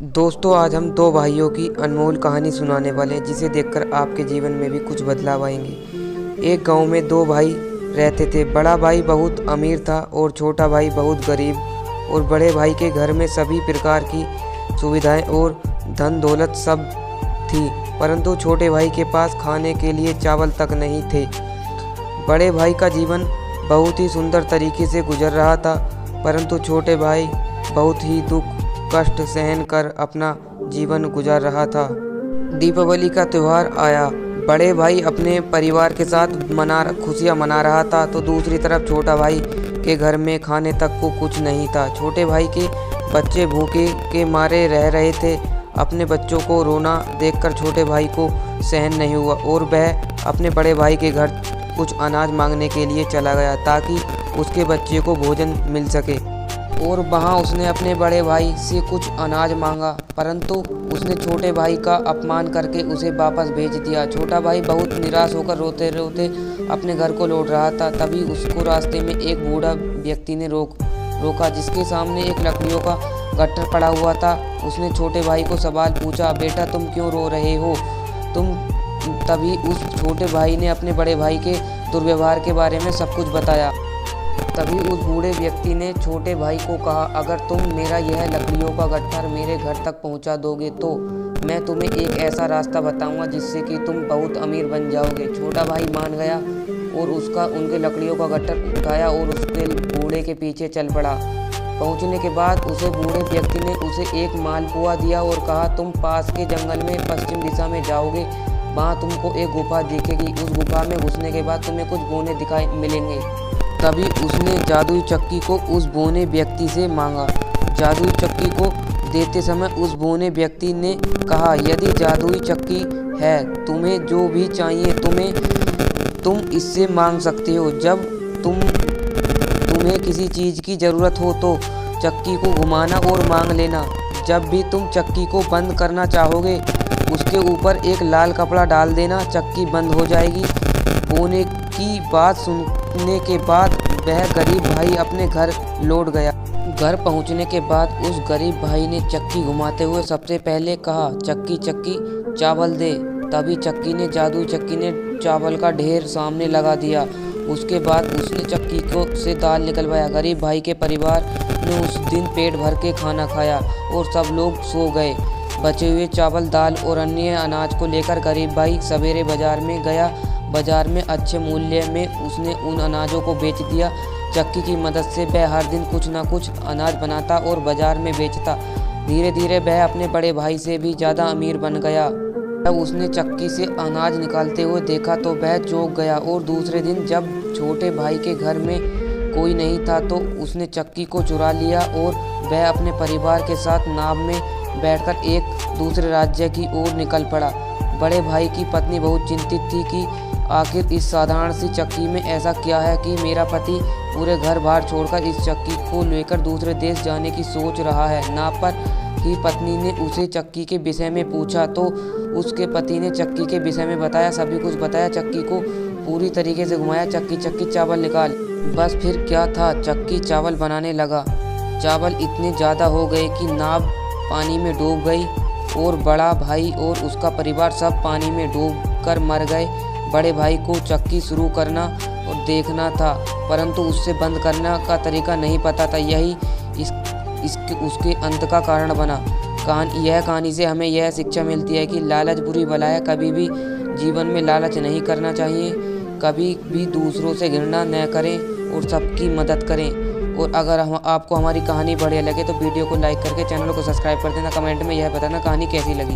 दोस्तों, आज हम दो भाइयों की अनमोल कहानी सुनाने वाले हैं जिसे देखकर आपके जीवन में भी कुछ बदलाव आएंगे। एक गांव में दो भाई रहते थे। बड़ा भाई बहुत अमीर था और छोटा भाई बहुत गरीब। और बड़े भाई के घर में सभी प्रकार की सुविधाएं और धन दौलत सब थी, परंतु छोटे भाई के पास खाने के लिए चावल तक नहीं थे। बड़े भाई का जीवन बहुत ही सुंदर तरीके से गुजर रहा था, परंतु छोटे भाई बहुत ही दुख कष्ट सहन कर अपना जीवन गुजार रहा था। दीपावली का त्यौहार आया। बड़े भाई अपने परिवार के साथ खुशियाँ मना रहा था, तो दूसरी तरफ छोटा भाई के घर में खाने तक को कुछ नहीं था। छोटे भाई के बच्चे भूखे के मारे रह रहे थे। अपने बच्चों को रोना देखकर छोटे भाई को सहन नहीं हुआ और वह अपने बड़े भाई के घर कुछ अनाज मांगने के लिए चला गया ताकि उसके बच्चे को भोजन मिल सके। और वहाँ उसने अपने बड़े भाई से कुछ अनाज मांगा, परंतु उसने छोटे भाई का अपमान करके उसे वापस भेज दिया। छोटा भाई बहुत निराश होकर रोते रोते अपने घर को लौट रहा था। तभी उसको रास्ते में एक बूढ़ा व्यक्ति ने रोका, जिसके सामने एक लकड़ियों का गट्ठर पड़ा हुआ था। उसने छोटे भाई को सवाल पूछा, बेटा तुम क्यों रो रहे हो? तभी उस छोटे भाई ने अपने बड़े भाई के दुर्व्यवहार के बारे में सब कुछ बताया। तभी उस बूढ़े व्यक्ति ने छोटे भाई को कहा, अगर तुम मेरा यह लकड़ियों का गट्ठर मेरे घर तक पहुंचा दोगे तो मैं तुम्हें एक ऐसा रास्ता बताऊंगा जिससे कि तुम बहुत अमीर बन जाओगे। छोटा भाई मान गया और उनके लकड़ियों का गट्ठर उठाया और उसके बूढ़े के पीछे चल पड़ा। पहुंचने के बाद उसे बूढ़े व्यक्ति ने उसे एक मालपुआ दिया और कहा, तुम पास के जंगल में पश्चिम दिशा में जाओगे, वहाँ तुमको एक गुफा दिखेगी। उस गुफा में घुसने के बाद तुम्हें कुछ बोने दिखाई मिलेंगे। तभी उसने जादुई चक्की को उस बोने व्यक्ति से मांगा। जादुई चक्की को देते समय उस बोने व्यक्ति ने कहा, यदि जादुई चक्की है, तुम्हें जो भी चाहिए तुम इससे मांग सकते हो। जब तुम्हें किसी चीज़ की ज़रूरत हो तो चक्की को घुमाना और मांग लेना। जब भी तुम चक्की को बंद करना चाहोगे, उसके ऊपर एक लाल कपड़ा डाल देना, चक्की बंद हो जाएगी। बोने की बात सुनने के बाद वह गरीब भाई अपने घर लौट गया। घर पहुंचने के बाद उस गरीब भाई ने चक्की घुमाते हुए सबसे पहले कहा, चक्की चक्की चावल दे। तभी जादुई चक्की ने चावल का ढेर सामने लगा दिया। उसके बाद उसने चक्की से दाल निकलवाया। गरीब भाई के परिवार ने उस दिन पेट भर के खाना खाया और सब लोग सो गए। बचे हुए चावल दाल और अन्य अनाज को लेकर गरीब भाई सवेरे बाजार में गया। बाजार में अच्छे मूल्य में उसने उन अनाजों को बेच दिया। चक्की की मदद से वह हर दिन कुछ न कुछ अनाज बनाता और बाजार में बेचता। धीरे धीरे वह अपने बड़े भाई से भी ज़्यादा अमीर बन गया। जब उसने चक्की से अनाज निकालते हुए देखा तो वह चौंक गया और दूसरे दिन जब छोटे भाई के घर में कोई नहीं था तो उसने चक्की को चुरा लिया और वह अपने परिवार के साथ नाव में बैठकर एक दूसरे राज्य की ओर निकल पड़ा। बड़े भाई की पत्नी बहुत चिंतित थी कि आखिर इस साधारण सी चक्की में ऐसा क्या है कि मेरा पति पूरे घर बार छोड़कर इस चक्की को लेकर दूसरे देश जाने की सोच रहा है। नाव पर ही पत्नी ने उसे चक्की के विषय में पूछा तो उसके पति ने चक्की के विषय में बताया, सभी कुछ बताया। चक्की को पूरी तरीके से घुमाया। चक्की चक्की चावल निकाल। बस फिर क्या था, चक्की चावल बनाने लगा। चावल इतने ज़्यादा हो गए कि नाव पानी में डूब गई और बड़ा भाई और उसका परिवार सब पानी में डूब कर मर गए। बड़े भाई को चक्की शुरू करना और देखना था, परंतु उससे बंद करने का तरीका नहीं पता था। यही उसके अंत का कारण बना। यह कहानी से हमें यह शिक्षा मिलती है कि लालच बुरी बला है। कभी भी जीवन में लालच नहीं करना चाहिए। कभी भी दूसरों से घृणा न करें और सबकी मदद करें। और अगर आपको हमारी कहानी बढ़िया लगे तो वीडियो को लाइक करके चैनल को सब्सक्राइब कर देना। कमेंट में यह बताना कहानी कैसी लगी।